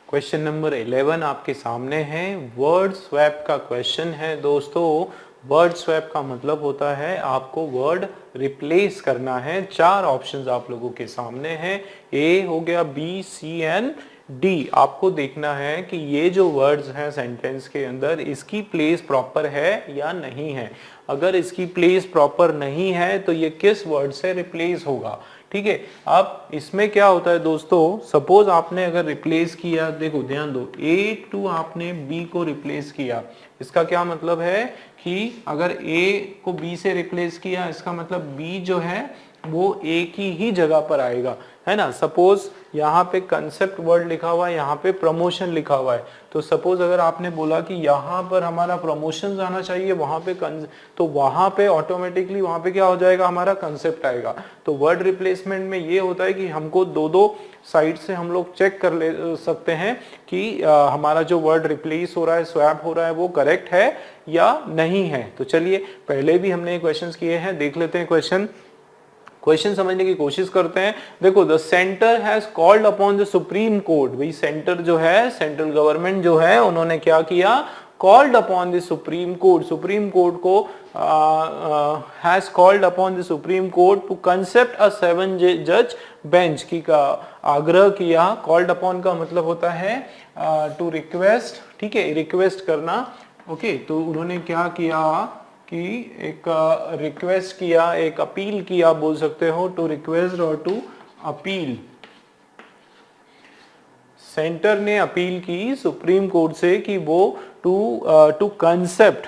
Question number 11 आपके सामने है। वर्ड स्वैप का क्वेश्चन है दोस्तों। वर्ड स्वैप का मतलब होता है आपको वर्ड रिप्लेस करना है। चार ऑप्शंस आप लोगों के सामने हैं, ए हो गया, बी, सी एंड डी। आपको देखना है कि ये जो वर्ड्स हैं सेंटेंस के अंदर, इसकी प्लेस प्रॉपर है या नहीं है। अगर इसकी प्लेस प्रॉपर नहीं है तो ये किस वर्ड से रिप्लेस होगा। ठीक है, अब इसमें क्या होता है दोस्तों, सपोज आपने अगर रिप्लेस किया, देखो ध्यान दो, ए टू आपने बी को रिप्लेस किया, इसका क्या मतलब है कि अगर ए को बी से रिप्लेस किया, इसका मतलब बी जो है वो ए की ही जगह पर आएगा, है ना। सपोज यहाँ पे कंसेप्ट वर्ड लिखा हुआ है, यहाँ पे प्रमोशन लिखा हुआ है, तो सपोज अगर आपने बोला कि यहाँ पर हमारा प्रमोशन आना चाहिए, वहां पे तो वहां पे ऑटोमेटिकली वहां पे क्या हो जाएगा, हमारा कंसेप्ट आएगा। तो वर्ड रिप्लेसमेंट में ये होता है कि हमको दो दो साइड से हम लोग चेक कर ले सकते हैं कि हमारा जो वर्ड रिप्लेस हो रहा है, स्वैप हो रहा है, वो करेक्ट है या नहीं है। तो चलिए, पहले भी हमने क्वेश्चन किए हैं, देख लेते हैं क्वेश्चन समझने की कोशिश करते हैं। देखो, the centre has called upon the Supreme Court. भाई सेंटर जो है, सेंट्रल गवर्नमेंट जो है, उन्होंने क्या किया, called upon the Supreme Court. Supreme Court को has called upon the Supreme Court to concept a 7 जज बेंच की का आग्रह किया। कॉल्ड अपॉन का मतलब होता है टू रिक्वेस्ट, ठीक है, रिक्वेस्ट करना। ओके, तो उन्होंने क्या किया कि एक रिक्वेस्ट किया, एक अपील किया, बोल सकते हो, टू रिक्वेस्ट और टू अपील। सेंटर ने अपील की सुप्रीम कोर्ट से कि वो टू कंसेप्ट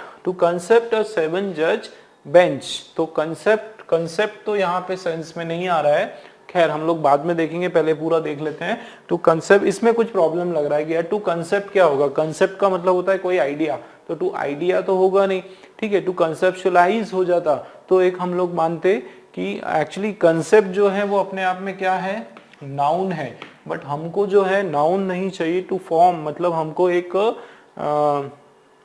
अ 7 जज बेंच। तो कंसेप्ट तो यहाँ पे सेंस में नहीं आ रहा है, खैर हम लोग बाद में देखेंगे, पहले पूरा देख लेते हैं। टू कंसेप्ट, इसमें कुछ प्रॉब्लम लग रहा है कि यार टू कंसेप्ट क्या होगा। कंसेप्ट का मतलब होता है कोई आइडिया, तो टू आइडिया तो होगा नहीं, ठीक है। टू कंसेप्चुअलाइज हो जाता तो एक हम लोग मानते कि एक्चुअली कंसेप्ट जो है वो अपने आप में क्या है, नाउन है। बट हमको जो है नाउन नहीं चाहिए, टू फॉर्म मतलब हमको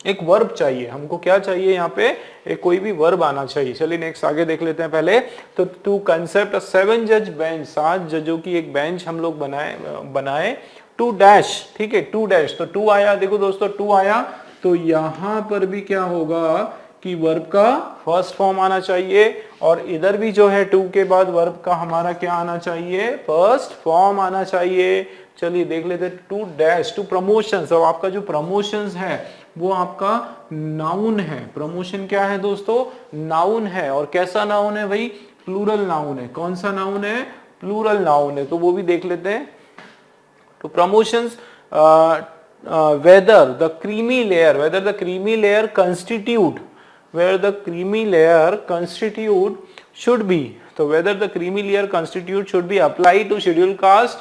एक वर्ब चाहिए। हमको क्या चाहिए यहाँ पे, एक कोई भी वर्ब आना चाहिए। चलिए नेक्स्ट आगे देख लेते हैं पहले। तो टू कंसेप्ट 7 जज बेंच, 7 जजों की एक बेंच हम लोग बनाए। टू डैश, ठीक है, टू डैश, तो टू आया, देखो दोस्तों टू आया, तो यहां पर भी क्या होगा कि वर्ब का फर्स्ट फॉर्म आना चाहिए, और इधर भी जो है टू के बाद वर्ब का हमारा क्या आना चाहिए, फर्स्ट फॉर्म आना चाहिए। चलिए देख लेते हैं। To dash, to promotions. अब आपका जो प्रमोशंस है वो आपका नाउन है। प्रमोशन क्या है दोस्तों, नाउन है। और कैसा नाउन है भाई, प्लूरल नाउन है। कौन सा नाउन है, प्लूरल नाउन है, तो वो भी देख लेते हैं। To promotions whether the creamy layer constitute should be, so whether the creamy layer constitute should be applied to scheduled caste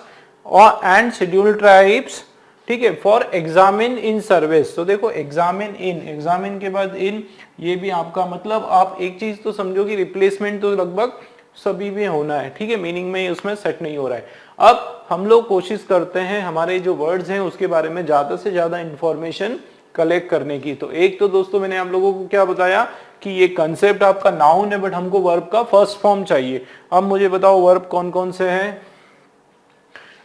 and scheduled tribes, ठीक है, फॉर एग्जामिन इन सर्विस। तो देखो एग्जामिन के बाद इन, ये भी आपका मतलब, आप एक चीज तो समझो कि रिप्लेसमेंट तो लगभग सभी में होना है, ठीक है, मीनिंग में उसमें सेट नहीं हो रहा है। अब हम लोग कोशिश करते हैं हमारे जो वर्ड्स हैं उसके बारे में ज्यादा से ज्यादा इंफॉर्मेशन कलेक्ट करने की। तो एक तो दोस्तों मैंने आप लोगों को क्या बताया कि ये कंसेप्ट आपका नाउन है, बट हमको वर्ब का फर्स्ट फॉर्म चाहिए। अब मुझे बताओ वर्ब कौन कौन से हैं।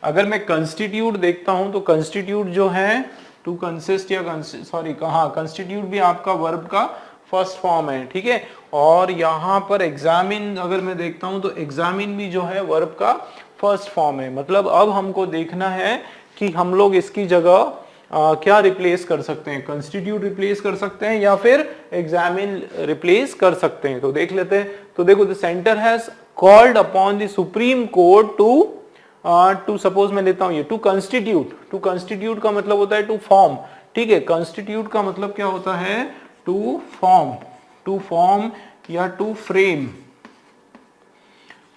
अगर मैं कंस्टिट्यूट देखता हूं तो कंस्टिट्यूट जो है टू कंसिस्ट या कंस्टिट्यूट भी आपका वर्ब का फर्स्ट फॉर्म है, ठीक है। और यहाँ पर एग्जामिन अगर मैं देखता हूं तो एग्जामिन भी जो है वर्ब का फर्स्ट फॉर्म है। मतलब अब हमको देखना है कि हम लोग इसकी जगह क्या रिप्लेस कर सकते हैं, कंस्टिट्यूट रिप्लेस कर सकते हैं या फिर एग्जामिन रिप्लेस कर सकते हैं। तो देख लेते हैं। तो देखो, the centre has called upon the Supreme Court to suppose मैं लेता हूं ये टू कंस्टिट्यूट का मतलब होता है टू फॉर्म, ठीक है। कंस्टिट्यूट का मतलब क्या होता है, टू फॉर्म या टू फ्रेम,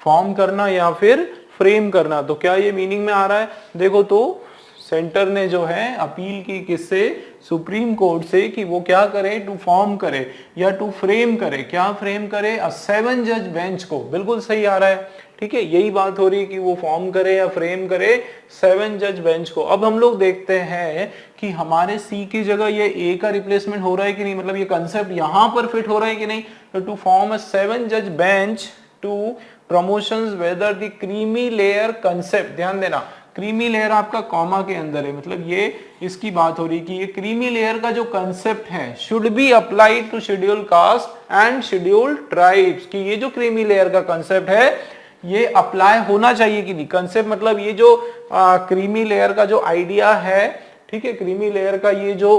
फॉर्म करना या फिर फ्रेम करना। तो क्या ये मीनिंग में आ रहा है, देखो तो सेंटर ने जो है अपील की किससे, सुप्रीम कोर्ट से, कि वो क्या करे, टू फॉर्म करे या टू फ्रेम करे। क्या फ्रेम करे, अ 7 जज बेंच को। बिल्कुल सही आ रहा है, ठीक है, यही बात हो रही है कि वो फॉर्म करे या फ्रेम करे 7 जज बेंच को। अब हम लोग देखते हैं कि हमारे सी की जगह ये ए का रिप्लेसमेंट हो रहा है कि नहीं, मतलब ये कंसेप्ट यहां पर फिट हो रहा है कि नहीं। तो टू फॉर्म अ 7 जज bench to promotions whether the creamy layer concept, ध्यान देना, क्रीमी लेयर आपका कॉमा के अंदर है, मतलब ये इसकी बात हो रही कि ये क्रीमी लेयर का जो कंसेप्ट है should be applied to schedule caste and schedule tribes, कि ये जो क्रीमी लेयर का कंसेप्ट है ये अप्लाई होना चाहिए कि नहीं। कंसेप्ट मतलब ये जो क्रीमी लेयर का जो आइडिया है, ठीक है, क्रीमी लेयर का ये जो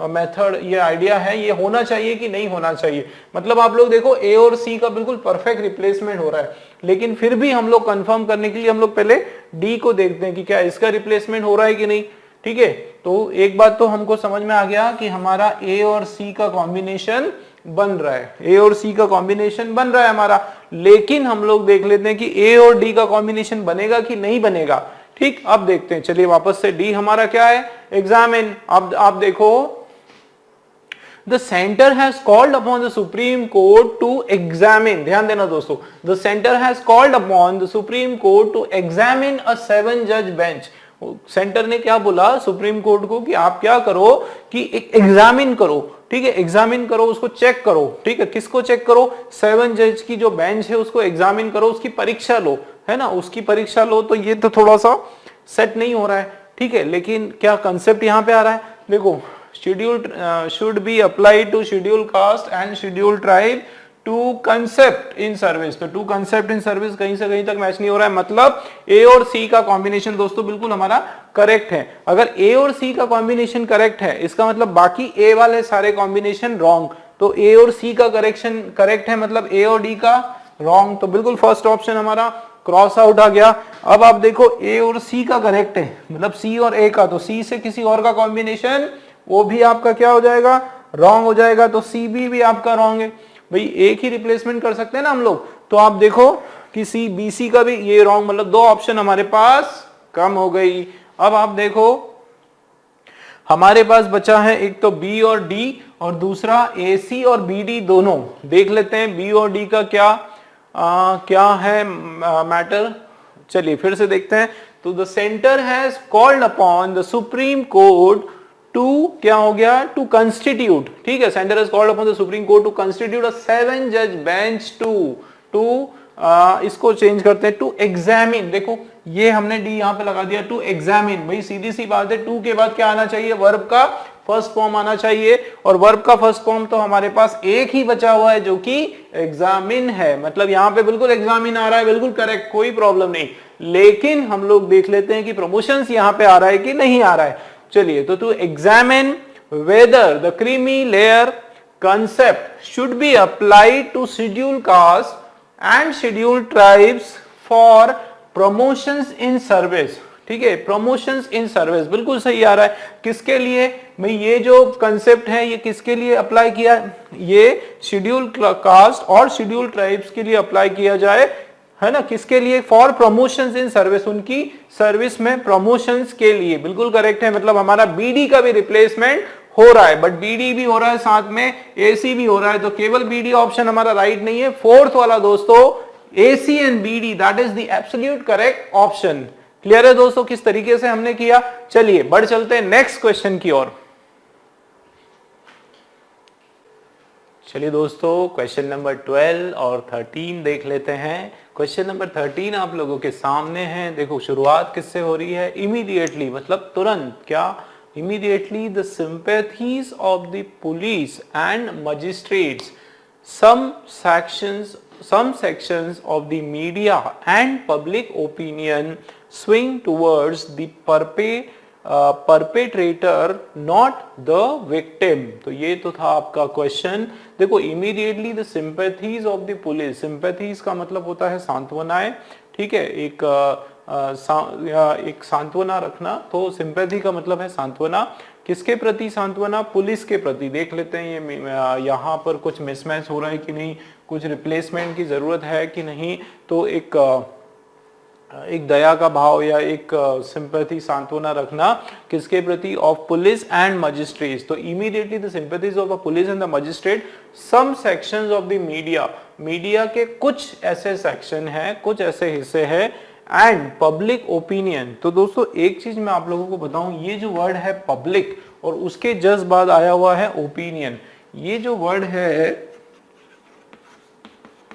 मेथड, ये आइडिया है, ये होना चाहिए कि नहीं होना चाहिए। मतलब आप लोग देखो ए और सी का बिल्कुल परफेक्ट रिप्लेसमेंट हो रहा है, लेकिन फिर भी हम लोग कंफर्म करने के लिए हम लोग पहले डी को देखते हैं कि क्या इसका रिप्लेसमेंट हो रहा है कि नहीं। ठीक है, तो एक बात तो हमको समझ में आ गया कि हमारा ए और सी का कॉम्बिनेशन बन रहा है, ए और सी का कॉम्बिनेशन बन रहा है हमारा, लेकिन हम लोग देख लेते हैं कि ए और डी का कॉम्बिनेशन बनेगा कि नहीं बनेगा। ठीक, अब देखते हैं, चलिए वापस से डी हमारा क्या है, एग्जामिन। अब आप देखो, the centre has called upon the Supreme Court to examine, ध्यान देना दोस्तों, the centre has called upon the Supreme Court to examine a 7 जज बेंच। सेंटर ने क्या बोला सुप्रीम कोर्ट को कि आप क्या करो कि एक एग्जामिन करो, ठीक है, एग्जामिन करो, उसको चेक करो। ठीक है, किसको चेक करो, 7 जज की जो बेंच है उसको एग्जामिन करो, उसकी परीक्षा लो, है ना, उसकी परीक्षा लो। तो ये तो थोड़ा सा सेट नहीं हो रहा है, ठीक है, लेकिन क्या कंसेप्ट यहां पे आ रहा है, देखो, schedule should be applied to schedule caste and schedule tribe to concept in service. तो टू कंसेप्ट इन सर्विस कहीं से कहीं तक मैच नहीं हो रहा है, मतलब ए और सी का कॉम्बिनेशन दोस्तों बिल्कुल हमारा करेक्ट है। अगर ए और सी का कॉम्बिनेशन करेक्ट है, इसका मतलब बाकी ए वाले सारे कॉम्बिनेशन रॉन्ग। तो ए और सी का करेक्शन करेक्ट है, मतलब ए और डी का रॉन्ग। तो बिल्कुल फर्स्ट ऑप्शन हमारा क्रॉस आउट आ गया। अब आप देखो ए और सी का करेक्ट है, मतलब सी और ए का, तो सी से किसी और का कॉम्बिनेशन वो भी आपका क्या हो जाएगा, रॉन्ग हो जाएगा। तो सी बी भी आपका रॉन्ग है भाई, एक ही रिप्लेसमेंट कर सकते हैं ना हम लोग। तो आप देखो कि सी बी सी का भी ये रॉन्ग, मतलब 2 ऑप्शन हमारे पास कम हो गई। अब आप देखो हमारे पास बचा है एक तो बी और डी और दूसरा ए सी और बी डी दोनों। देख लेते हैं बी और डी का क्या है मैटर, चलिए फिर से देखते हैं। तो the centre has called upon the Supreme Court to, क्या हो गया, टू कंस्टिट्यूट, ठीक है, centre has called upon the Supreme Court to constitute a 7 जज बेंच टू इसको चेंज करते हैं टू एग्जामिन। देखो ये हमने डी यहां पे लगा दिया, टू एग्जामिन। भाई सीधी सी बात है, टू के बाद क्या आना चाहिए, वर्ब का फर्स्ट फॉर्म आना चाहिए, और वर्ब का फर्स्ट फॉर्म तो हमारे पास एक ही बचा हुआ है जो कि एग्जामिन है। मतलब यहां पे बिल्कुल एग्जामिन आ रहा है, बिल्कुल करेक्ट, कोई प्रॉब्लम नहीं। लेकिन हम लोग देख लेते हैं कि प्रमोशंस यहां पे आ रहा है कि नहीं आ रहा है। चलिए, तो to examine whether the creamy layer concept should be applied to scheduled caste and scheduled tribes for promotions in service। ठीक है, promotions in service बिल्कुल सही आ रहा है। किसके लिए भाई, ये जो कंसेप्ट है ये किसके लिए अप्लाई किया, ये शेड्यूल कास्ट और शेड्यूल ट्राइब्स के लिए अप्लाई किया जाए, है ना, किसके लिए, फॉर प्रमोशंस इन सर्विस, उनकी सर्विस में प्रमोशंस के लिए। बिल्कुल करेक्ट है, मतलब हमारा बीडी का भी रिप्लेसमेंट हो रहा है, बट बीडी भी हो रहा है, साथ में एसी भी हो रहा है। तो केवल बीडी ऑप्शन हमारा राइट नहीं है, फोर्थ वाला दोस्तों AC and BD, that is the absolute correct option. Clear है दोस्तों किस तरीके से हमने किया। चलिए बढ़ चलते हैं नेक्स्ट क्वेश्चन की ओर। चलिए दोस्तों, क्वेश्चन नंबर 12 और 13 देख लेते हैं। क्वेश्चन नंबर 13 आप लोगों के सामने है। देखो शुरुआत किससे हो रही है, इमीडिएटली, मतलब तुरंत, क्या, immediately the sympathies of the police and magistrates, some sections of the media and public opinion swing towards the perpetrator not the victim। तो ये तो था आपका क्वेश्चन। देखो immediately the sympathies of the police, sympathies का मतलब होता है सांत्वनाएं, ठीक है, एक सांत्वना रखना। तो सिंपैथी का मतलब है सांत्वना, किसके प्रति सांत्वना, पुलिस के प्रति। देख लेते हैं ये यहाँ पर कुछ मिसमैच हो रहा है कि नहीं, कुछ रिप्लेसमेंट की जरूरत है कि नहीं। तो एक दया का भाव या एक सिंपैथी, सांत्वना रखना किसके प्रति, ऑफ पुलिस एंड मजिस्ट्रेट्स। तो immediately the sympathies of the police and the magistrate, some sections of the media, media के कुछ ऐसे सेक्शन हैं, कुछ ऐसे हिस्से हैं, एंड पब्लिक ओपिनियन। तो दोस्तों एक चीज मैं आप लोगों को बताऊं, ये जो वर्ड है पब्लिक और उसके जस्ट बाद आया हुआ है ओपिनियन, ये जो वर्ड है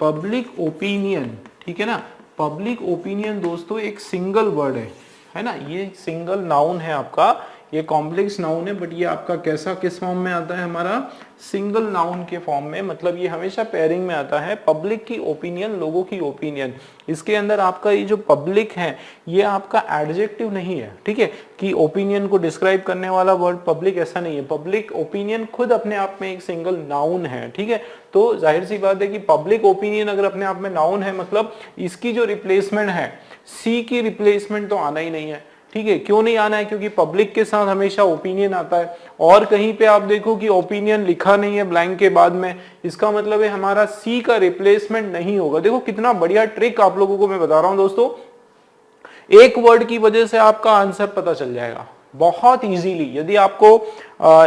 पब्लिक ओपिनियन, ठीक है ना, पब्लिक ओपिनियन दोस्तों एक सिंगल वर्ड है है ना, ये सिंगल नाउन है आपका, ये कॉम्प्लेक्स नाउन है, बट ये आपका कैसा किस फॉर्म में आता है, हमारा सिंगल नाउन के फॉर्म में, मतलब ये हमेशा पेयरिंग में आता है। पब्लिक की ओपिनियन, लोगों की ओपिनियन, इसके अंदर आपका ये जो पब्लिक है ये आपका एडजेक्टिव नहीं है, ठीक है, कि ओपिनियन को डिस्क्राइब करने वाला वर्ड पब्लिक ऐसा नहीं है। पब्लिक ओपिनियन खुद अपने आप में एक सिंगल नाउन है, ठीक है। तो जाहिर सी बात है कि पब्लिक ओपिनियन अगर अपने आप में नाउन है, मतलब इसकी जो रिप्लेसमेंट है, सी की रिप्लेसमेंट तो आना ही नहीं है, ठीक है। क्यों नहीं आना है, क्योंकि पब्लिक के साथ हमेशा ओपिनियन आता है, और कहीं पे आप देखो कि ओपिनियन लिखा नहीं है ब्लैंक के बाद में, इसका मतलब है हमारा सी का रिप्लेसमेंट नहीं होगा। देखो कितना बढ़िया ट्रिक आप लोगों को मैं बता रहा हूं दोस्तों, एक वर्ड की वजह से आपका आंसर पता चल जाएगा बहुत इजीली। यदि आपको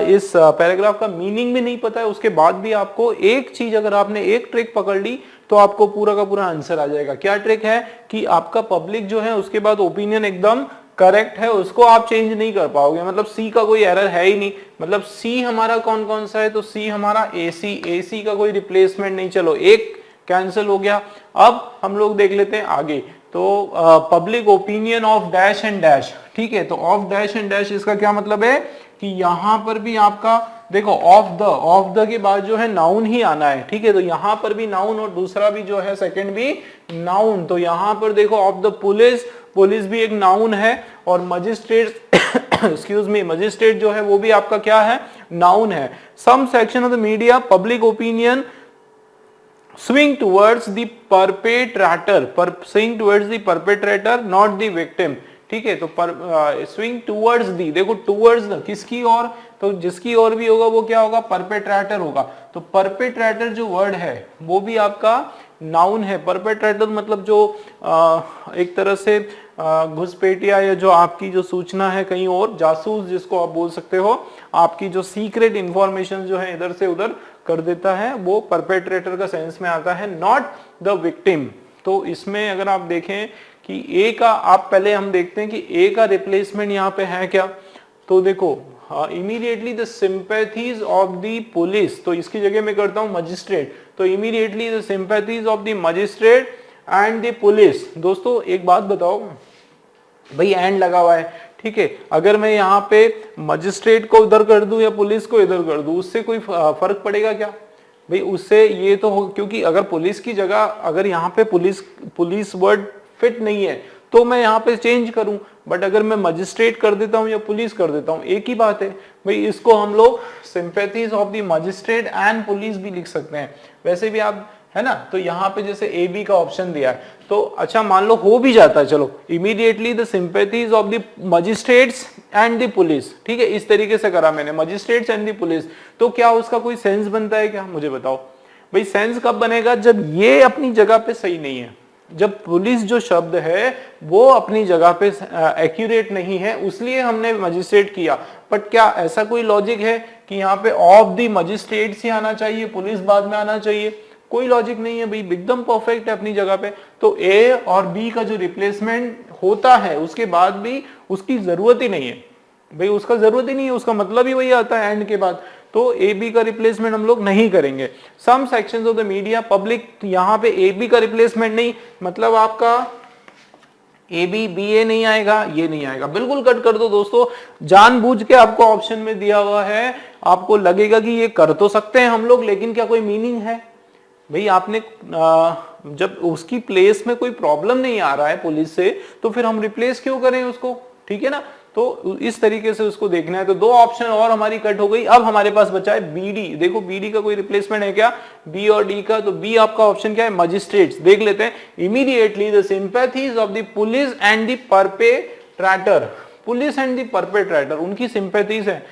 इस पैराग्राफ का मीनिंग भी नहीं पता है, उसके बाद भी आपको एक चीज, अगर आपने एक ट्रिक पकड़ ली तो आपको पूरा का पूरा आंसर आ जाएगा। क्या ट्रिक है कि आपका पब्लिक जो है उसके बाद ओपिनियन एकदम करेक्ट है, उसको आप चेंज नहीं कर पाओगे, मतलब सी का कोई एरर है ही नहीं। मतलब सी हमारा कौन कौन सा है, तो सी हमारा एसी, एसी का कोई रिप्लेसमेंट नहीं, चलो एक कैंसिल हो गया। अब हम लोग देख लेते हैं आगे, तो public opinion of dash and dash, ठीक है। तो ऑफ डैश एंड डैश इसका क्या मतलब है कि यहां पर भी आपका देखो ऑफ द के बाद जो है नाउन ही आना है, ठीक है। तो यहां पर भी नाउन और दूसरा भी जो है सेकंड भी नाउन। तो यहां पर देखो ऑफ द पुलिस, पुलिस भी एक नाउन है, और मजिस्ट्रेट एक्सक्यूज मी, मजिस्ट्रेट जो है वो भी आपका क्या है, नाउन है। Some section of the media public opinion swing towards the perpetrator, swing towards the perpetrator not the victim, ठीक है। तो swing towards the, देखो towards the किसकी ओर, तो जिसकी ओर भी होगा वो क्या होगा, परपेट्रेटर होगा। तो परपेट्रेटर जो वर्ड है वो भी आपका नाउन है। परपेट्रेटर मतलब जो एक तरह से घुसपैठिया, या जो आपकी जो सूचना है कहीं और, जासूस जिसको आप बोल सकते हो, आपकी जो सीक्रेट इंफॉर्मेशन जो है इधर से उधर कर देता है, वो परपेट्रेटर का सेंस में आता है, नॉट द विक्टिम। तो इसमें अगर आप देखें कि ए का, आप पहले हम देखते हैं कि ए का रिप्लेसमेंट यहाँ पे है क्या, तो देखो immediately the sympathies of the police, तो इसकी जगह मैं करता हूं मजिस्ट्रेट, तो immediately the sympathies of the magistrate and the police. दोस्तों एक बात बताओ भाई, एंड लगा हुआ है, ठीक है, अगर मैं यहाँ पे मजिस्ट्रेट को उधर कर दूं या पुलिस को इधर कर दूं, उससे कोई फर्क पड़ेगा क्या भाई, उससे ये तो हो, क्योंकि अगर पुलिस की जगह अगर यहाँ पे पुलिस वर्ड फिट नहीं है तो मैं यहाँ पे चेंज करूं, बट अगर मैं मजिस्ट्रेट कर देता हूं या पुलिस कर देता हूं एक ही बात है भाई। इसको हम लोग sympathies of the magistrate and police भी लिख सकते हैं, वैसे भी आप, है ना। तो यहाँ पे जैसे ए बी का ऑप्शन दिया है, तो अच्छा मान लो हो भी जाता है, चलो immediately the sympathies of the magistrates and the police, ठीक है, इस तरीके से करा मैंने, मजिस्ट्रेट्स एंड द पुलिस। तो क्या उसका कोई सेंस बनता है क्या, मुझे बताओ भाई। सेंस कब बनेगा, जब ये अपनी जगह पे सही नहीं है, जब पुलिस जो शब्द है वो अपनी जगह पे एक्यूरेट नहीं है, इसलिए हमने मजिस्ट्रेट किया। बट क्या ऐसा कोई लॉजिक है कि यहाँ पे ऑफ द मजिस्ट्रेट्स ही आना चाहिए, पुलिस बाद में आना चाहिए, कोई लॉजिक नहीं है भाई, एकदम परफेक्ट है अपनी जगह पे। तो ए और बी का जो रिप्लेसमेंट होता है उसके बाद भी उसकी जरूरत ही नहीं है भाई, उसका जरूरत ही नहीं है, उसका मतलब ही वही आता है एंड के बाद। तो ए बी का रिप्लेसमेंट हम लोग नहीं करेंगे। Some sections of the media public, यहाँ पे ए बी का रिप्लेसमेंट नहीं, मतलब आपका ए बी बी ए नहीं आएगा, ये नहीं आएगा, बिल्कुल कट कर दो दोस्तों। जानबूझ के आपको ऑप्शन में दिया हुआ है, आपको लगेगा कि ये कर तो सकते हैं हम लोग, लेकिन क्या कोई मीनिंग है भाई। आपने जब उसकी प्लेस में कोई प्रॉब्लम नहीं आ रहा है पुलिस से, तो फिर हम रिप्लेस क्यों करें उसको, ठीक है ना। तो इस तरीके से उसको देखना है। तो दो ऑप्शन और हमारी कट हो गई। अब हमारे पास बचा है बी डी। देखो बी डी का कोई रिप्लेसमेंट है क्या, बी और डी का, तो बी आपका ऑप्शन क्या है, मजिस्ट्रेट्स। देख लेते हैं, immediately the sympathies of the police and the perpetrator, police and the perpetrator उनकी सिंपैथीज है।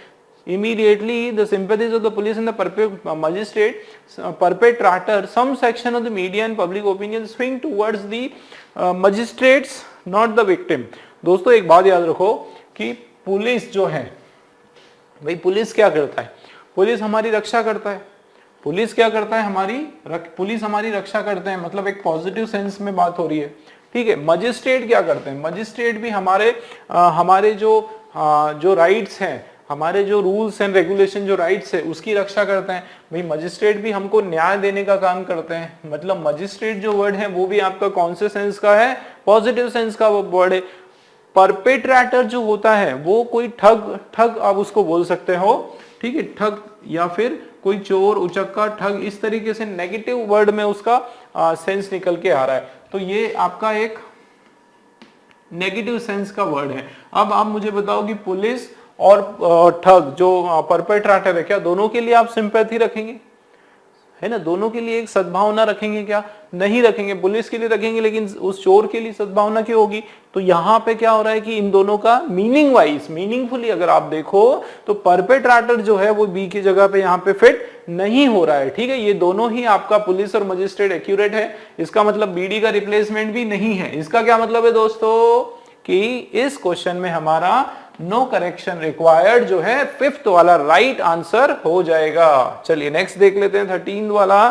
Immediately the sympathies of the police and the magistrate perpetrator, some section of the media and public opinion swing towards the magistrates not the victim। दोस्तों एक बात याद रखो कि police जो है भाई, पुलिस क्या करता है, पुलिस हमारी रक्षा करता है। पुलिस क्या करता है, पुलिस हमारी रक्षा करते हैं, मतलब एक पॉजिटिव सेंस में बात हो रही है, ठीक है। मजिस्ट्रेट क्या करते हैं, मजिस्ट्रेट भी हमारे जो राइट्स हैं, हमारे जो रूल्स एंड रेगुलेशन जो राइट्स है उसकी रक्षा करते हैं भाई। मजिस्ट्रेट भी हमको न्याय देने का काम करते हैं, मतलब मजिस्ट्रेट जो वर्ड है वो भी आपका कौन से सेंस का है, पॉजिटिव सेंस का वो वर्ड है। परपेट्रेटर जो होता है वो कोई ठग आप उसको बोल सकते हो, ठीक है, ठग या फिर कोई चोर, उचक्का, ठग, इस तरीके से नेगेटिव वर्ड में उसका सेंस निकल के आ रहा है, तो ये आपका एक नेगेटिव सेंस का वर्ड है। अब आप मुझे बताओ कि पुलिस और ठग जो परपेट्रेटर है, क्या दोनों के लिए आप सिंपैथी रखेंगे, है ना, दोनों के लिए एक सद्भावना रखेंगे क्या? नहीं रखेंगे। पुलिस के लिए रखेंगे लेकिन उस चोर के लिए सद्भावना क्यों होगी? तो यहां पे क्या हो रहा है कि इन दोनों का मीनिंग वाइज, मीनिंगफुली अगर आप देखो तो परपेट्रेटर जो है वो बी की जगह पे यहाँ पे फिट नहीं हो रहा है, ठीक है। ये दोनों ही आपका पुलिस और मजिस्ट्रेट एक्यूरेट है, इसका मतलब बीडी का रिप्लेसमेंट भी नहीं है। इसका क्या मतलब है दोस्तों कि इस क्वेश्चन में हमारा नो करेक्शन रिक्वायर्ड जो है फिफ्थ वाला राइट आंसर हो जाएगा। चलिए नेक्स्ट देख लेते हैं 13 वाला।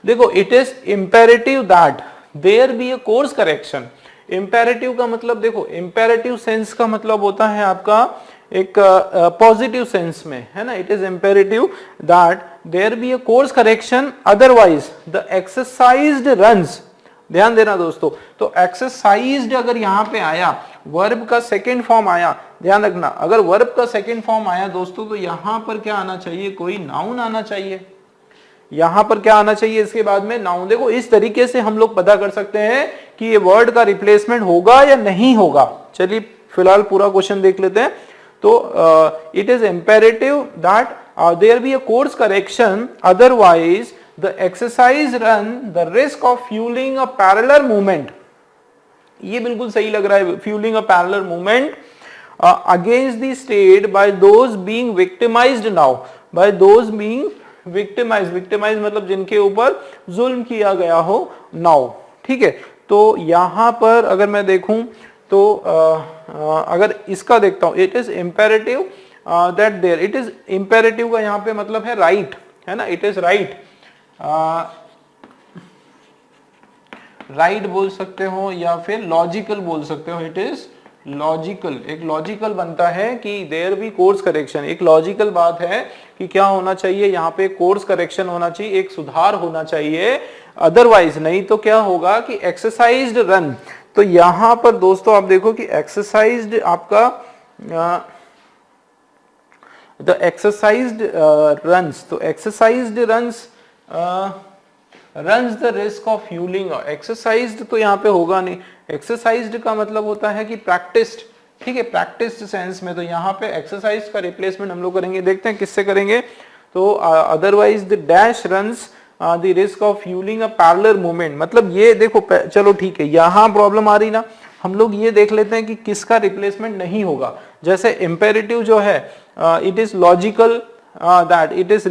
देखो, it is imperative that there be a course correction. Imperative का मतलब देखो, इंपेरेटिव सेंस का मतलब होता है आपका एक पॉजिटिव सेंस में, है ना। It is imperative that there be a course correction, otherwise the exercised runs. ध्यान देना दोस्तों, तो एक्सरसाइज्ड अगर यहां पे आया, वर्ब का सेकेंड फॉर्म आया, ध्यान रखना, अगर वर्ब का सेकेंड फॉर्म आया दोस्तों तो यहां पर क्या आना चाहिए? कोई नाउन आना चाहिए। यहां पर क्या आना चाहिए इसके बाद में? नाउन। देखो, इस तरीके से हम लोग पता कर सकते हैं कि ये वर्ड का रिप्लेसमेंट होगा या नहीं होगा। चलिए फिलहाल पूरा क्वेश्चन देख लेते हैं। तो it is imperative that there be a course correction, otherwise the exercise run the risk of fueling a parallel movement। ये बिल्कुल सही लग रहा है, fueling a parallel movement against the state by those being victimized now, by those being victimized, victimized मतलब जिनके ऊपर जुल्म किया गया हो now, ठीक है। तो यहां पर अगर मैं देखूं तो अगर इसका देखता हूं, it is imperative that there, it is imperative का यहां पे मतलब है right, है ना, it is right, राइट बोल सकते हो या फिर लॉजिकल बोल सकते हो। इट इज लॉजिकल, एक लॉजिकल बनता है कि देयर बी कोर्स करेक्शन, एक लॉजिकल बात है कि क्या होना चाहिए यहाँ पे? कोर्स करेक्शन होना चाहिए, एक सुधार होना चाहिए, अदरवाइज नहीं तो क्या होगा कि एक्सरसाइज्ड रन। तो यहां पर दोस्तों आप देखो कि एक्सरसाइज्ड आपका द एक्सरसाइज्ड रन्स, तो exercised runs runs the risk of fuelling. Exercised तो यहाँ पे होगा नहीं, एक्सरसाइज्ड का मतलब होता है कि प्रैक्टिस्ड, ठीक है, प्रैक्टिस्ड सेंस में। तो यहाँ पे एक्सरसाइज का रिप्लेसमेंट हम लोग करेंगे, देखते हैं किससे करेंगे। तो otherwise the dash runs the risk of fuelling a parallel movement, मतलब ये देखो, चलो ठीक है, यहाँ प्रॉब्लम आ रही ना, हम लोग ये देख लेते हैं कि किसका रिप्लेसमेंट नहीं होगा। जैसे इंपेरेटिव जो है, it is logical that, it is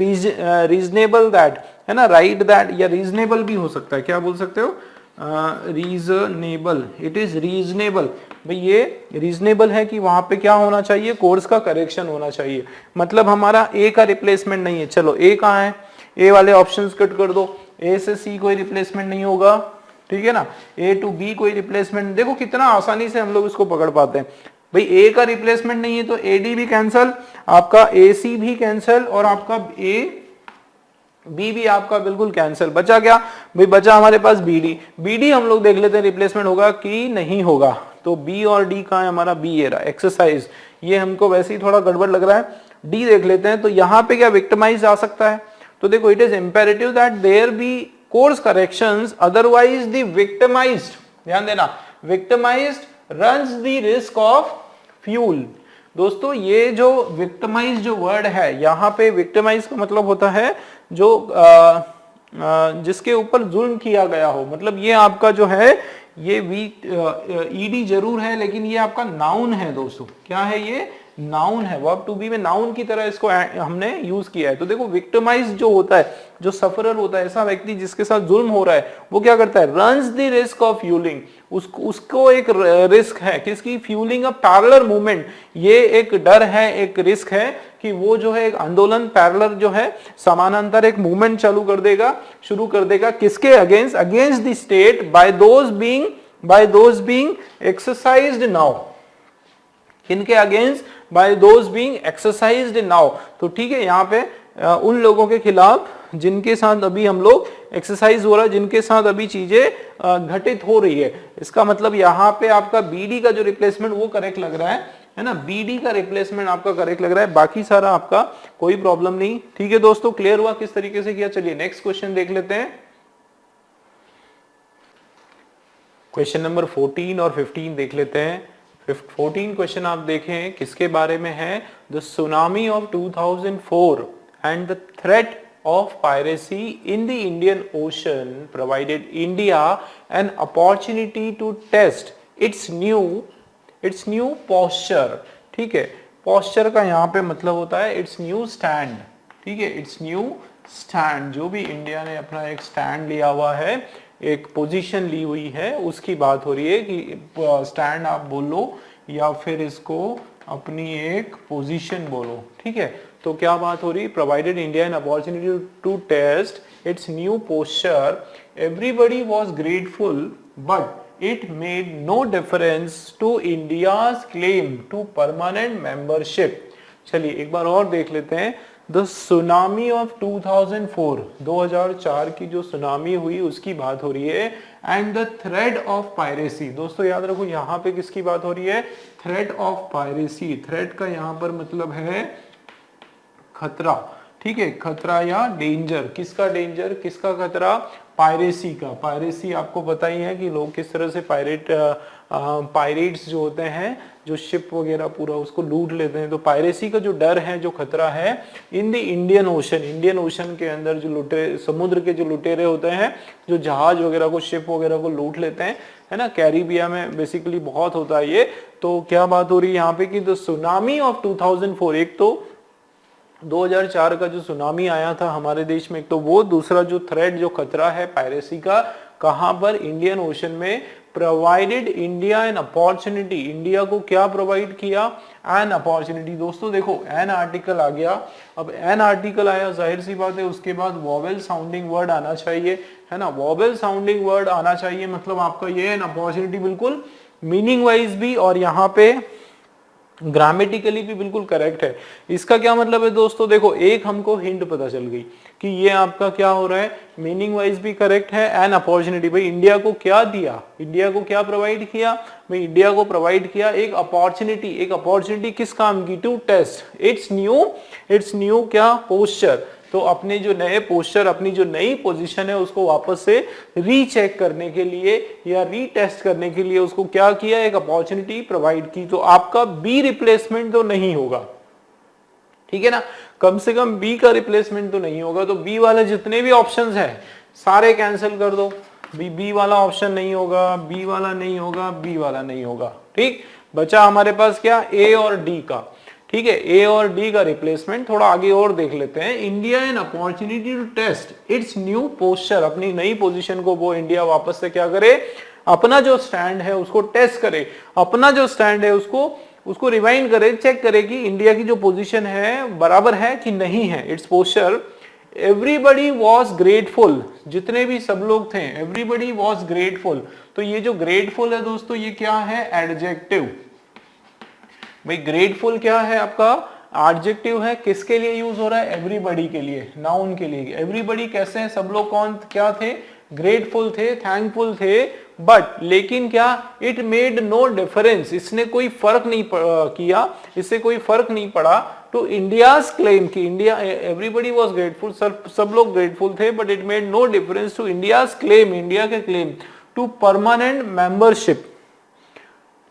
reasonable that, है ना, राइट दैट, या रीजनेबल भी हो सकता है, क्या बोल सकते हो? Reasonable, it is reasonable. भाई ये रीजनेबल है कि वहां पे क्या होना चाहिए? कोर्स का करेक्शन होना चाहिए। मतलब हमारा ए का रिप्लेसमेंट नहीं है। चलो ए कहाँ है? ए वाले ऑप्शंस कट कर दो, ए से सी कोई रिप्लेसमेंट नहीं होगा, ठीक है ना। ए टू बी कोई रिप्लेसमेंट, देखो कितना आसानी से हम लोग इसको पकड़ पाते हैं। भाई ए का रिप्लेसमेंट नहीं है तो ए डी भी कैंसल, आपका ए सी भी कैंसल, और आपका ए बी भी आपका बिल्कुल कैंसिल। बचा क्या भाई? बचा हमारे पास बी डी। बी डी हम लोग देख लेते हैं रिप्लेसमेंट होगा कि नहीं होगा। तो बी और डी कहाँ है हमारा? बी ये रहा, एक्सरसाइज, ये हमको वैसे ही थोड़ा गड़बड़ लग रहा है। डी देख लेते हैं, तो यहाँ पे क्या विक्टिमाइज आ सकता है? तो देखो, it is imperative that there be course corrections, otherwise the victimised, ध्यान देना, victimised runs the risk of fuel. दोस्तों ये जो विक्टिमाइज जो वर्ड है, यहाँ पे विक्टिमाइज का मतलब होता है जो जिसके ऊपर जुल्म किया गया हो। मतलब ये आपका जो है ये ईडी जरूर है लेकिन ये आपका नाउन है दोस्तों। क्या है ये? नाउन है। वर्ब टू बी में नाउन की तरह इसको हमने यूज किया है। तो देखो विक्टिमाइज जो होता है, जो सफरर होता है, ऐसा व्यक्ति जिसके साथ जुल्म हो रहा है, वो क्या करता है? Runs the risk of fuelling, उसको एक रिस्क है किसकी? Fuelling a parallel movement. ये एक डर है, एक रिस्क है कि वो जो है एक आंदोलन, पैरेलल जो है समानांतर एक मूवमेंट शुरू कर देगा किसके against? Against the state by those being exercised now. किनके अगेंस्ट? By those being exercised now. तो ठीक है, यहाँ पे उन लोगों के खिलाफ जिनके साथ अभी हम लोग एक्सरसाइज हो रहा है, जिनके साथ अभी चीजें घटित हो रही है। इसका मतलब यहाँ पे आपका बीडी का जो रिप्लेसमेंट वो करेक्ट लग रहा है ना, बीडी का रिप्लेसमेंट आपका करेक्ट लग रहा है, बाकी सारा आपका कोई प्रॉब्लम नहीं। ठीक है दोस्तों, क्लियर हुआ किस तरीके से किया। चलिए नेक्स्ट क्वेश्चन देख लेते हैं। क्वेश्चन नंबर 14 और 15 देख लेते हैं। 14 क्वेश्चन आप देखें किसके बारे में है, the tsunami of 2004 and the threat of piracy in the Indian Ocean provided India an opportunity to test its new posture। ठीक है, posture का यहाँ पे मतलब होता है its new stand। ठीक है, its new stand, जो भी इंडिया ने अपना एक स्टैंड लिया हुआ है, एक पोजीशन ली हुई है, उसकी बात हो रही है कि स्टैंड आप बोलो या फिर इसको अपनी एक पोजीशन बोलो। ठीक है, तो क्या बात हो रही, provided India an opportunity to test its new posture, everybody was grateful but it made no difference to India's claim to permanent membership. चलिए एक बार और देख लेते हैं। द सुनामी ऑफ 2004, 2004 की जो सुनामी हुई उसकी बात हो रही है, and the threat of piracy. दोस्तों याद रखो यहाँ पे किसकी बात हो रही है, थ्रेट ऑफ पायरेसी। थ्रेट का यहाँ पर मतलब है खतरा। ठीक है, खतरा या डेंजर। किसका डेंजर, किसका खतरा, पायरेसी का। पायरेसी आपको पता ही है कि लोग किस तरह से पायरेट्स जो होते हैं, जो शिप वगैरह पूरा उसको लूट लेते हैं। तो पायरेसी का जो डर है, जो खतरा है in the Indian ocean, Indian ocean के अंदर जो लुटेरे, समुद्र के जो लुटेरे होते हैं, जो जहाज वगैरह को, शिप वगैरह को लूट लेते हैं, है ना, कैरिबिया में बेसिकली बहुत होता है ये। तो क्या बात हो रही है यहाँ पे कि द सुनामी ऑफ 2004, एक तो 2004 का जो सुनामी आया था हमारे देश में, एक तो वो, दूसरा जो थ्रेट, जो खतरा है पायरेसी का, कहां पर, इंडियन ओशन में। Provided India an opportunity, India को क्या प्रोवाइड किया, एन अपॉर्चुनिटी। दोस्तों देखो एन आर्टिकल आ गया, अब एन आर्टिकल आया, जाहिर सी बात है उसके बाद वॉवेल साउंडिंग वर्ड आना चाहिए, है ना, वॉवेल साउंडिंग वर्ड आना चाहिए, मतलब आपका ये एन अपॉर्चुनिटी बिल्कुल मीनिंग वाइज भी और यहाँ पे ग्रामेटिकली भी बिल्कुल करेक्ट है। इसका क्या मतलब है दोस्तों, देखो एक हमको हिंट पता चल गई कि ये आपका क्या हो रहा है, मीनिंग वाइज भी करेक्ट है। एन अपॉर्चुनिटी, भाई इंडिया को क्या दिया, इंडिया को क्या प्रोवाइड किया, भाई इंडिया को प्रोवाइड किया एक अपॉर्चुनिटी। एक अपॉर्चुनिटी किस काम की, टू टेस्ट इट्स न्यू क्या, पोस्चर। तो अपने जो नए पोस्चर, अपनी जो नई पोजीशन है उसको वापस से रीचेक करने के लिए या रीटेस्ट करने के लिए उसको क्या किया, एक अपॉर्चुनिटी प्रोवाइड की। तो आपका बी रिप्लेसमेंट तो नहीं होगा, ठीक है ना, कम से कम बी का रिप्लेसमेंट तो नहीं होगा। तो बी वाले जितने भी ऑप्शंस हैं सारे कैंसिल कर दो, बी वाला ऑप्शन नहीं होगा, बी वाला नहीं होगा, बी वाला नहीं होगा। ठीक, बचा हमारे पास क्या, ए और डी का। ठीक है, ए और डी का रिप्लेसमेंट थोड़ा आगे और देख लेते हैं। India an opportunity to test its new posture, अपनी नई पोजीशन को वो इंडिया वापस से क्या करे, अपना जो स्टैंड है उसको टेस्ट करे, अपना जो स्टैंड है उसको रिवाइंड करे, चेक करे कि इंडिया की जो पोजीशन है बराबर है कि नहीं है, it's posture. Everybody was grateful, जितने भी सब लोग थे, एवरीबडी वॉज ग्रेटफुल। तो ये जो ग्रेटफुल है दोस्तों, ये क्या है, एडजेक्टिव। भाई ग्रेटफुल क्या है आपका, एडजेक्टिव है, किसके लिए यूज हो रहा है, एवरीबडी के लिए, नाउन के लिए। एवरीबडी कैसे है, सब लोग कौन क्या थे, ग्रेटफुल थे, थैंकफुल थे, बट लेकिन क्या, इट मेड नो डिफरेंस, इसने कोई फर्क नहीं किया, इससे कोई फर्क नहीं पड़ा टू इंडियाज क्लेम की इंडिया, एवरीबडी वाज ग्रेटफुल, सब लोग ग्रेटफुल थे, but it made no difference to India's claim, India के claim to permanent membership,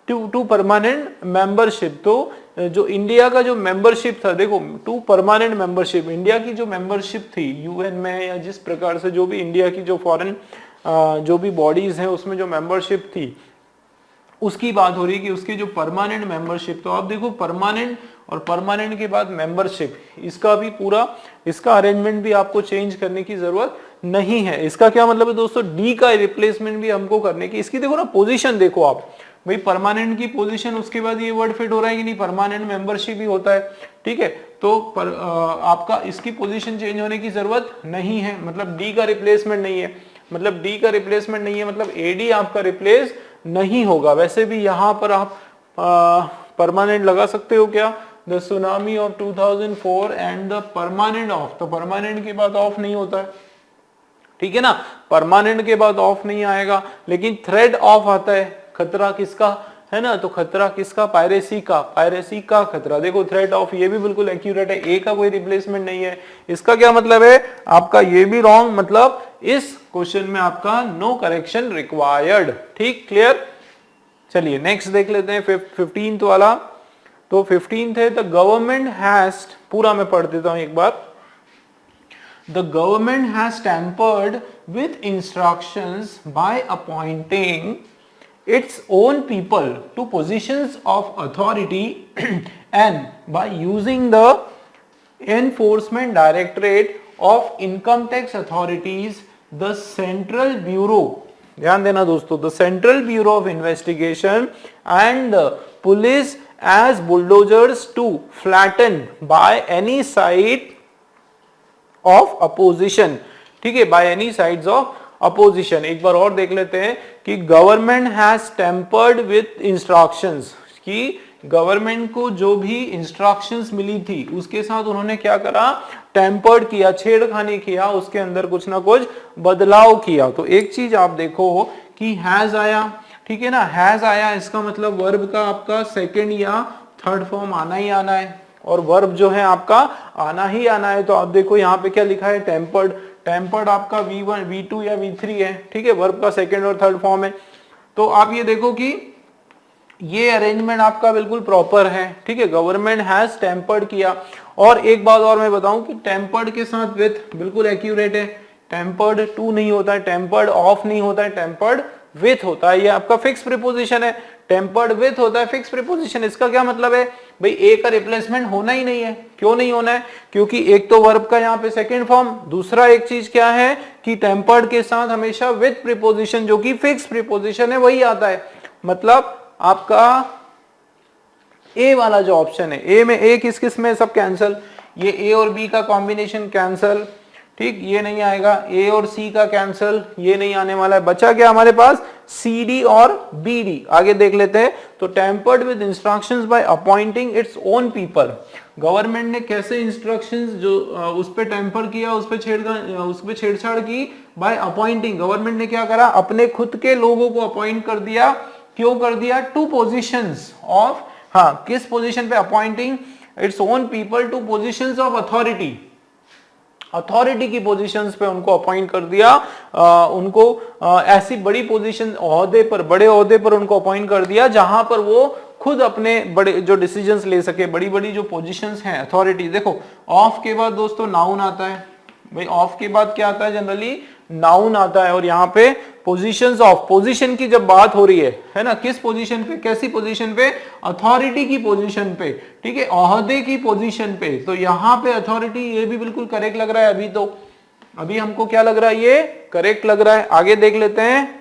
to permanent membership. तो जो इंडिया का जो मेंबरशिप था, देखो टू परमानेंट मेंबरशिप, इंडिया की जो मेंबरशिप थी यूएन में या जिस प्रकार से जो भी इंडिया की जो फॉरेन जो भी बॉडीज हैं उसमें जो मेंबरशिप थी उसकी बात हो रही है कि उसकी जो परमानेंट मेंबरशिप। तो आप देखो परमानेंट और परमानेंट के बाद मेंबरशिप, इसका भी पूरा इसका अरेंजमेंट भी आपको चेंज करने की जरूरत नहीं है। इसका क्या मतलब है दोस्तों, डी का रिप्लेसमेंट भी हमको करने की, इसकी देखो ना पोजीशन देखो आप, भाई परमानेंट की पोजीशन, उसके बाद ये वर्ड फिट हो रहा है कि नहीं, परमानेंट मेंबरशिप भी होता है। ठीक है, तो आपका इसकी पोजीशन चेंज होने की जरूरत नहीं है, मतलब डी का रिप्लेसमेंट नहीं है, मतलब डी का रिप्लेसमेंट नहीं है, मतलब एडी आपका रिप्लेस नहीं होगा। वैसे भी यहां पर आप परमानेंट लगा सकते हो क्या, the tsunami of 2004 and the permanent of, तो परमानेंट के बाद ऑफ नहीं होता है, ठीक है ना, परमानेंट के बाद ऑफ नहीं आएगा, लेकिन थ्रेड ऑफ आता है। खतरा किसका है ना, तो खतरा किसका, पायरेसी का, पायरेसी का खतरा। देखो थ्रेड ऑफ ये भी बिल्कुल एक्यूरेट है, ए का कोई रिप्लेसमेंट नहीं है। इसका क्या मतलब है आपका, ये भी रॉन्ग, मतलब इस क्वेश्चन में आपका नो करेक्शन रिक्वायर्ड। ठीक, क्लियर। चलिए नेक्स्ट देख लेते हैं 15th वाला। तो 15th है द गवर्नमेंट हैज, पूरा मैं पढ़ देता हूं एक बार। The government has tampered with instructions by appointing its own people to positions of authority and by using the enforcement directorate of income tax authorities, the central bureau, ध्यान देना दोस्तों, the central bureau of investigation and the police as bulldozers to flatten by any side of opposition. ठीक है, by any sides of opposition. एक बार और देख लेते हैं कि government has tempered with instructions, कि गवर्नमेंट को जो भी इंस्ट्रक्शंस मिली थी उसके साथ उन्होंने क्या करा, टेम्पर्ड किया, छेड़खानी किया, उसके अंदर कुछ ना कुछ बदलाव किया। तो एक चीज आप देखो कि हैज आया, ठीक है ना, हैज आया, इसका मतलब वर्ब का आपका सेकंड या थर्ड फॉर्म आना ही आना है, और वर्ब जो है आपका आना ही आना है। तो आप देखो यहाँ पे क्या लिखा है, टेम्पर्ड। टेम्पर्ड आपका V1, V2 या V3 है, ठीक है, वर्ब का सेकंड और थर्ड फॉर्म है। तो आप ये देखो कि ये अरेंजमेंट आपका बिल्कुल प्रॉपर है, ठीक है, गवर्नमेंट हैज टेम्पर्ड किया। और एक बात और मैं बताऊं कि टेम्पर्ड के साथ विथ बिल्कुल एक्यूरेट है, टेम्पर्ड टू नहीं होता है, टेम्पर्ड ऑफ नहीं होता है, टेम्पर्ड विथ होता है। ये आपका फिक्स प्रीपोजिशन है, टेम्पर्ड विथ होता है फिक्स प्रीपोजिशन। इसका क्या मतलब है भाई, ए का रिप्लेसमेंट होना ही नहीं है। क्यों नहीं होना है, क्योंकि एक तो वर्ब का यहाँ पे सेकंड फॉर्म, दूसरा एक चीज क्या है कि टेम्पर्ड के साथ हमेशा विथ प्रीपोजिशन जो कि फिक्स प्रीपोजिशन है वही आता है। मतलब आपका ए वाला जो ऑप्शन है, ए में ए किस किस में सब कैंसल, ये ए और बी का कॉम्बिनेशन कैंसल, ठीक, ये नहीं आएगा, ए और सी का कैंसल, ये नहीं आने वाला है। बचा क्या हमारे पास, सी डी और बी डी। आगे देख लेते हैं। तो tempered with instructions by appointing its own people, government ने कैसे इंस्ट्रक्शंस जो उस पे टेम्पर किया, उस पे छेड़छाड़ की, बाय अपॉइंटिंग, गवर्नमेंट ने क्या करा, अपने खुद के लोगों को अपॉइंट कर दिया। क्यों कर दिया, टू पोजिशंस ऑफ, हाँ किस पोजिशन पे, appointing its own people to positions of authority, authority की पोजीशंस पे उनको अपॉइंट कर दिया, उनको ऐसी बड़ी पोजीशन, ओहदे पर, बड़े ओहदे पर उनको अपॉइंट कर दिया जहां पर वो खुद अपने बड़े जो डिसीजंस ले सके, बड़ी बड़ी जो पोजीशंस हैं, अथॉरिटी। देखो ऑफ के बाद दोस्तों नाउन आता है भाई, ऑफ के बाद क्या आता है, जनरली नाउन आता है। और यहाँ पे पोजीशंस ऑफ, पोजीशन की जब बात हो रही है ना, किस पोजीशन पे, कैसी पोजीशन पे, अथॉरिटी की पोजीशन पे, ठीक है, ओहदे की पोजीशन पे। तो यहाँ पे अथॉरिटी, ये भी बिल्कुल करेक्ट लग रहा है। अभी तो अभी हमको क्या लग रहा है, ये करेक्ट लग रहा है। आगे देख लेते हैं।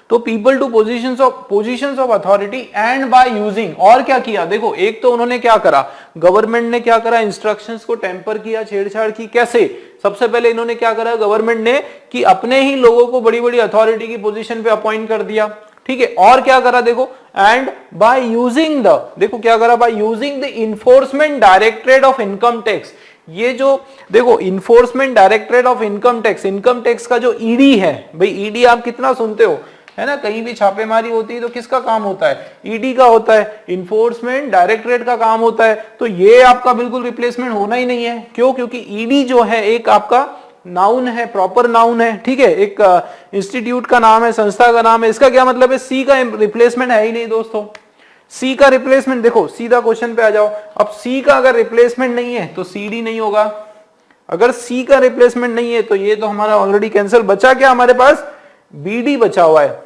तो people two positions of authority and by using, और क्या किया, देखो एक तो उन्होंने क्या करा, गवर्नमेंट ने क्या करा, इंस्ट्रक्शंस को टेम्पर किया, छेड़छाड़ की। कैसे, सबसे पहले इन्होंने क्या करा गवर्नमेंट ने, कि अपने ही लोगों को बड़ी बड़ी अथॉरिटी की पोजीशन पे अपॉइंट कर दिया, ठीक है। और क्या करा देखो, एंड बाय यूजिंग द, देखो क्या करा, by using the enforcement directorate of income tax. ये जो देखो enforcement directorate of income tax, income tax का जो ईडी है भाई, ईडी आप कितना सुनते हो, है ना, कहीं भी छापेमारी होती है तो किसका काम होता है, ईडी का होता है, इन्फोर्समेंट डायरेक्टरेट का काम होता है। तो ये आपका बिल्कुल रिप्लेसमेंट होना ही नहीं है। क्यों, क्योंकि ईडी जो है एक आपका नाउन है, प्रॉपर नाउन है, ठीक है, एक इंस्टीट्यूट का नाम है, संस्था का नाम है। इसका क्या मतलब है, सी का रिप्लेसमेंट है ही नहीं दोस्तों। सी का रिप्लेसमेंट, देखो सीधा क्वेश्चन पे आ जाओ। अब सी का अगर रिप्लेसमेंट नहीं है तो सी डी नहीं होगा। अगर सी का रिप्लेसमेंट नहीं है तो ये तो हमारा ऑलरेडी कैंसिल। बचा क्या हमारे पास, बीडी बचा हुआ है।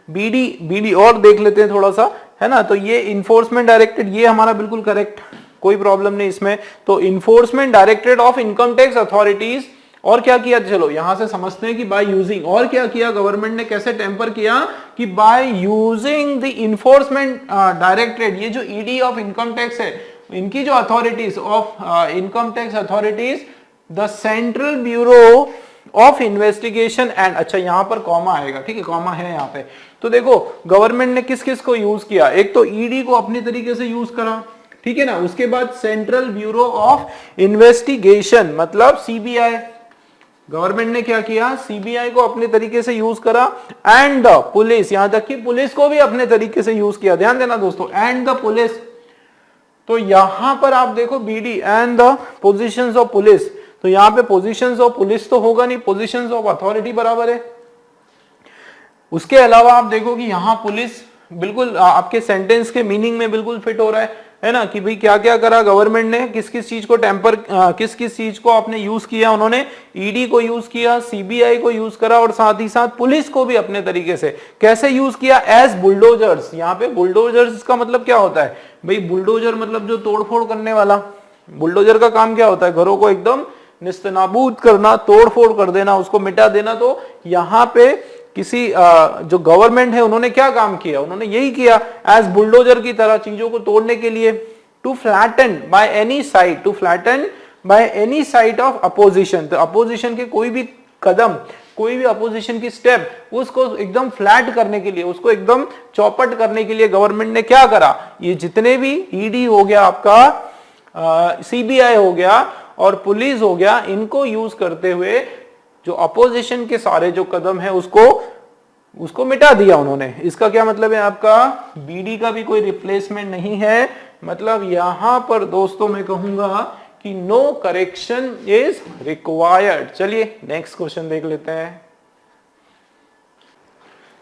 बीडी और देख लेते हैं थोड़ा सा, है ना। तो ये इन्फोर्समेंट डायरेक्टेड, ये हमारा बिल्कुल करेक्ट, कोई प्रॉब्लम नहीं इसमें। तो enforcement directorate of income tax authorities. और क्या किया, चलो यहां से समझते हैं कि बाय यूजिंग, और क्या किया गवर्नमेंट ने, कैसे टेम्पर किया, कि by using the enforcement directorate, ये जो ईडी ऑफ इनकम टैक्स है, इनकी जो authorities of income tax authorities, the central bureau of investigation and, अच्छा यहां पर कॉमा आएगा, ठीक है, कॉमा है यहां पे। तो देखो गवर्नमेंट ने किस किस को यूज किया, एक तो ईडी को अपने तरीके से यूज करा, ठीक है ना, उसके बाद सेंट्रल ब्यूरो ऑफ इन्वेस्टिगेशन मतलब सीबीआई, गवर्नमेंट ने क्या किया, सीबीआई को अपने तरीके से यूज करा, एंड द पुलिस, यहां तक कि पुलिस को भी अपने तरीके से यूज किया, ध्यान देना दोस्तों, एंड द पुलिस। तो यहां पर आप देखो BD and the positions of police, तो यहां पे पोजीशंस ऑफ पुलिस तो होगा नहीं, पोजीशंस ऑफ अथॉरिटी बराबर है। उसके अलावा आप देखो कि यहां पुलिस बिल्कुल आपके सेंटेंस के मीनिंग में बिल्कुल फिट हो रहा है ना, कि भाई क्या क्या करा गवर्नमेंट ने, किस किस चीज को टेम्पर, किस किस चीज को आपने यूज किया, उन्होंने ईडी को यूज किया, सीबीआई को यूज करा, और साथ ही साथ पुलिस को भी अपने तरीके से कैसे यूज किया, एज बुलडोजर्स। यहाँ पे बुलडोजर्स का मतलब क्या होता है भाई, बुलडोजर मतलब जो तोड़फोड़ करने वाला, बुलडोजर का काम क्या होता है, घरों को एकदम निस्तनाबूद करना, तोड़फोड़ कर देना, उसको मिटा देना। तो यहाँ पे किसी जो गवर्नमेंट है उन्होंने क्या काम किया, उन्होंने यही किया, एज बुलडोजर की तरह चीजों को तोड़ने के लिए, to flatten by any side, to flatten by any side of opposition. तो अपोजिशन के कोई भी कदम, कोई भी अपोजिशन की स्टेप, उसको एकदम फ्लैट करने के लिए, उसको एकदम चौपट करने के लिए गवर्नमेंट ने क्या करा, ये जितने भी ईडी हो गया आपका, सीबीआई हो गया और पुलिस हो गया, इनको यूज करते हुए जो अपोजिशन के सारे जो कदम है उसको मिटा दिया उन्होंने। इसका क्या मतलब है आपका, बीडी का भी कोई रिप्लेसमेंट नहीं है, मतलब यहां पर दोस्तों मैं कहूंगा कि नो करेक्शन इज रिक्वायर्ड। चलिए नेक्स्ट क्वेश्चन देख लेते हैं।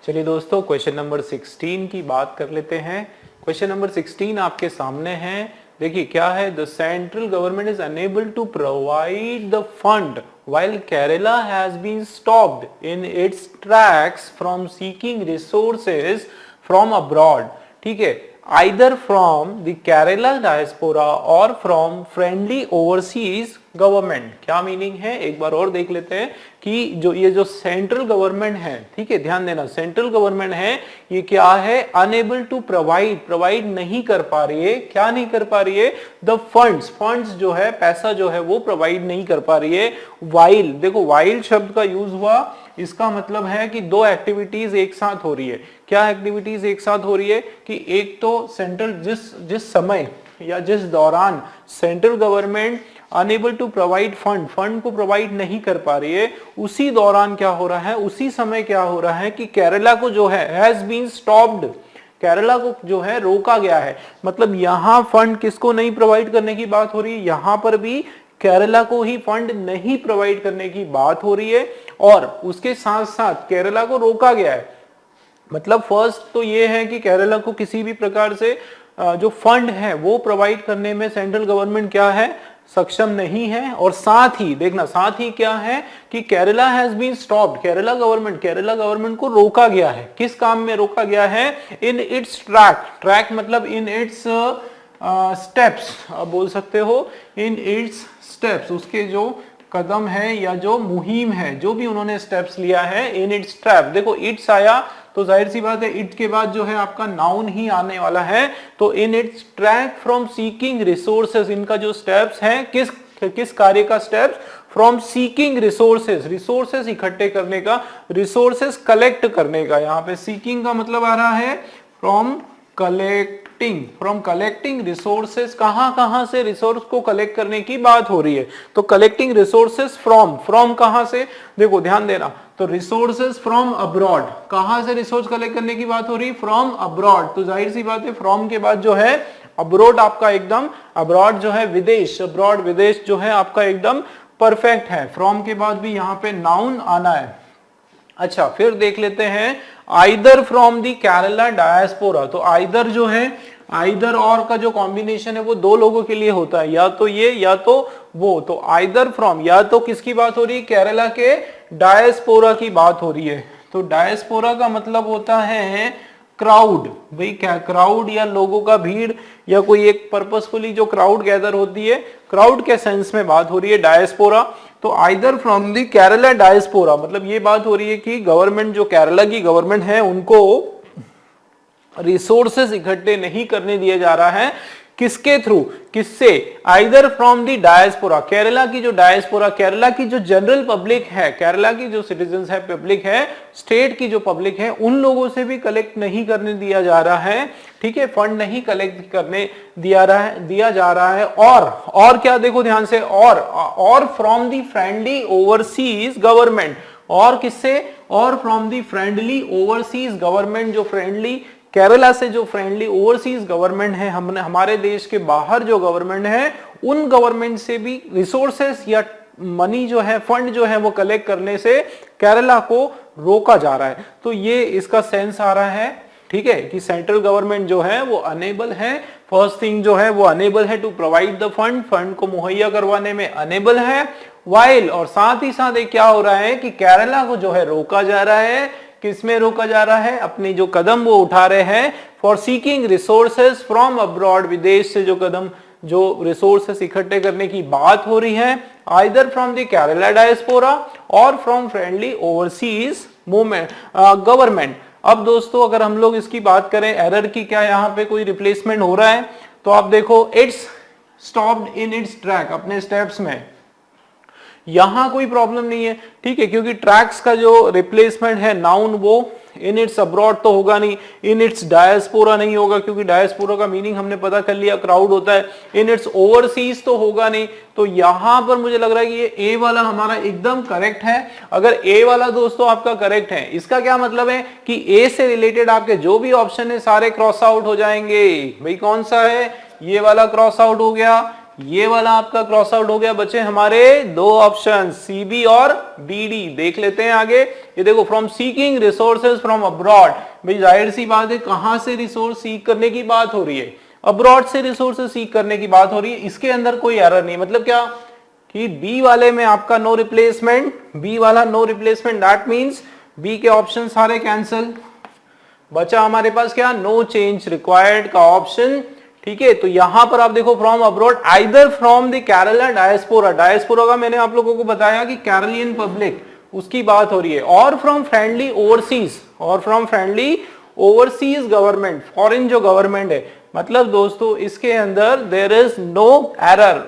चलिए दोस्तों क्वेश्चन नंबर 16 की बात कर लेते हैं। क्वेश्चन नंबर 16 आपके सामने है, देखिए क्या है, the central government is unable to provide the fund while Kerala has been stopped in its tracks from seeking resources from abroad, ठीक है, either from the Kerala diaspora or from friendly overseas government। क्या meaning है, एक बार और देख लेते हैं कि जो ये जो सेंट्रल गवर्नमेंट है, ठीक है, ध्यान देना, सेंट्रल गवर्नमेंट है, ये क्या है, अनेबल टू प्रोवाइड नहीं कर पा रही है, क्या नहीं कर पा रही है, द फंड्स जो है, पैसा जो है वो प्रोवाइड नहीं कर पा रही है। वाइल, देखो वाइल शब्द का यूज हुआ, इसका मतलब है कि दो एक्टिविटीज एक साथ हो रही है। क्या एक्टिविटीज एक साथ हो रही है कि एक तो सेंट्रल जिस समय या जिस दौरान central government unable to provide fund को प्रोवाइड नहीं कर पा रही है, उसी दौरान क्या हो रहा है, उसी समय क्या हो रहा है कि केरला को जो है हैज बीन स्टॉप्ड, केरला को जो है रोका गया है। मतलब यहां फंड किसको नहीं प्रोवाइड करने की बात हो रही है, यहां पर भी केरला को ही फंड नहीं प्रोवाइड करने की बात हो रही है, और उसके साथ साथ केरला को रोका गया है। मतलब फर्स्ट तो ये है कि केरला को किसी भी प्रकार से जो फंड है वो प्रोवाइड करने में सेंट्रल गवर्नमेंट क्या है, सक्षम नहीं है। और साथ ही देखना, साथ ही क्या है कि Kerala has been stopped, Kerala government को रोका गया है। किस काम में रोका गया है, इन इट्स ट्रैक मतलब इन इट्स स्टेप्स, आप बोल सकते हो इन इट्स स्टेप्स, उसके जो कदम है या जो मुहिम है, जो भी उन्होंने स्टेप्स लिया है, इन इट्स ट्रैप। देखो इट्स आया तो जाहिर सी बात है इट के बाद जो है आपका नाउन ही आने वाला है, तो in its track from seeking resources, इनका जो स्टेप्स है, किस कार्य का स्टेप्स, फ्रॉम सीकिंग रिसोर्सेज इकट्ठे करने का, रिसोर्सेज कलेक्ट करने का। यहाँ पे सीकिंग का मतलब आ रहा है फ्रॉम कलेक्टिंग रिसोर्सेज, कहां से रिसोर्स को कलेक्ट करने की बात हो रही है, तो कलेक्टिंग रिसोर्सेज फ्रॉम कहां से, देखो ध्यान देना, तो रिसोर्सेज फ्रॉम अब्रॉड, कहां से रिसोर्स कलेक्ट करने की बात हो रही है, फ्रॉम अब्रॉड। तो जाहिर सी बात है फ्रॉम के बाद जो है अब्रॉड आपका एकदम, अब्रॉड जो है विदेश, अब्रॉड विदेश जो है आपका एकदम परफेक्ट है। फ्रॉम के बाद भी यहाँ पे नाउन आना है। अच्छा फिर देख लेते हैं either from the Kerala diaspora. तो आइदर जो है, आइदर और का जो कॉम्बिनेशन है वो दो लोगों के लिए होता है, या तो ये या तो वो। तो आइदर फ्रॉम, या तो किसकी बात हो रही है, केरला के डायस्पोरा की बात हो रही है। तो डायस्पोरा का मतलब होता है क्राउड, भाई क्या क्राउड या लोगों का भीड़, या कोई एक पर्पसफुली जो क्राउड गैदर होती है, क्राउड के सेंस में बात हो रही है डायस्पोरा। तो either from the Kerala diaspora, मतलब ये बात हो रही है कि गवर्नमेंट, जो केरला की गवर्नमेंट है, उनको रिसोर्सेज इकट्ठे नहीं करने दिया जा रहा है, किसके थ्रू, किससे, either from the diaspora, Kerala की जो डायस्पोरा, केरला की जो जनरल पब्लिक है, केरला की जो सिटीजन्स है, पब्लिक है, स्टेट की जो पब्लिक है, उन लोगों से भी कलेक्ट नहीं करने दिया जा रहा है, ठीक है, फंड नहीं कलेक्ट करने दिया जा रहा है। और क्या देखो ध्यान से, और from the friendly overseas government, और किससे, और from the friendly overseas government, जो फ्रेंडली केरला से जो फ्रेंडली ओवरसीज गवर्नमेंट है, हमने हमारे देश के बाहर जो गवर्नमेंट है, उन गवर्नमेंट से भी रिसोर्सेस या मनी जो है, फंड जो है वो कलेक्ट करने से केरला को रोका जा रहा है। तो ये इसका सेंस आ रहा है, ठीक है, कि सेंट्रल गवर्नमेंट जो है वो अनेबल है, फर्स्ट थिंग जो है वो अनेबल है टू प्रोवाइड द फंड को मुहैया करवाने में अनेबल है, वाइल, और साथ ही साथ क्या हो रहा है कि केरला को जो है रोका जा रहा है, किसमें रोका जा रहा है, अपनी जो कदम वो उठा रहे हैं for seeking resources from abroad, विदेश से जो कदम, जो रिसोर्सेस इकट्ठे करने की बात हो रही है, either from the Kerala diaspora और from friendly overseas movement government. अब दोस्तों अगर हम लोग इसकी बात करें एरर की, क्या यहाँ पे कोई रिप्लेसमेंट हो रहा है, तो आप देखो it's stopped in its track, अपने स्टेप्स में, यहां कोई प्रॉब्लम नहीं है, ठीक है, क्योंकि ट्रैक्स का जो रिप्लेसमेंट है नाउन वो इन इट्स अब्रॉड तो होगा नहीं, इन इट्स डायस्पोरा नहीं होगा, क्योंकि डायस्पोरा का मीनिंग हमने पता कर लिया क्राउड होता है, इन इट्स ओवरसीज तो होगा नहीं। तो यहां पर मुझे लग रहा है कि ये ए वाला हमारा एकदम करेक्ट है। अगर ए वाला दोस्तों आपका करेक्ट है, इसका क्या मतलब है कि ए से रिलेटेड आपके जो भी ऑप्शन है सारे क्रॉस आउट हो जाएंगे। भाई कौन सा है, ये वाला क्रॉस आउट हो गया, ये वाला आपका क्रॉस आउट हो गया, बचे हमारे दो ऑप्शन सी बी और बी डी। देख लेते हैं आगे, ये देखो from seeking resources from abroad, भाई जाहिर सी बात है कहां से रिसोर्स सीक करने की बात हो रही है, अब्रॉड से रिसोर्सेज सीक करने की बात हो रही है, इसके अंदर कोई एरर नहीं। मतलब क्या कि बी वाले में आपका नो रिप्लेसमेंट, बी वाला no replacement, that means B के ऑप्शन सारे कैंसिल, बचा हमारे पास क्या, नो चेंज रिक्वायर्ड का ऑप्शन, ठीक है। तो यहां पर आप देखो from abroad, either from the Kerala diaspora, diaspora का मैंने आप लोगों को बताया कि केरलियन पब्लिक, उसकी बात हो रही है, और फ्रॉम फ्रेंडली ओवरसीज, और from friendly overseas government, foreign जो गवर्नमेंट है। मतलब दोस्तों इसके अंदर there is no error,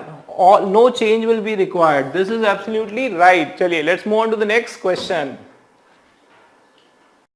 no change will be required, this is absolutely right. चलिए let's move on to the next question.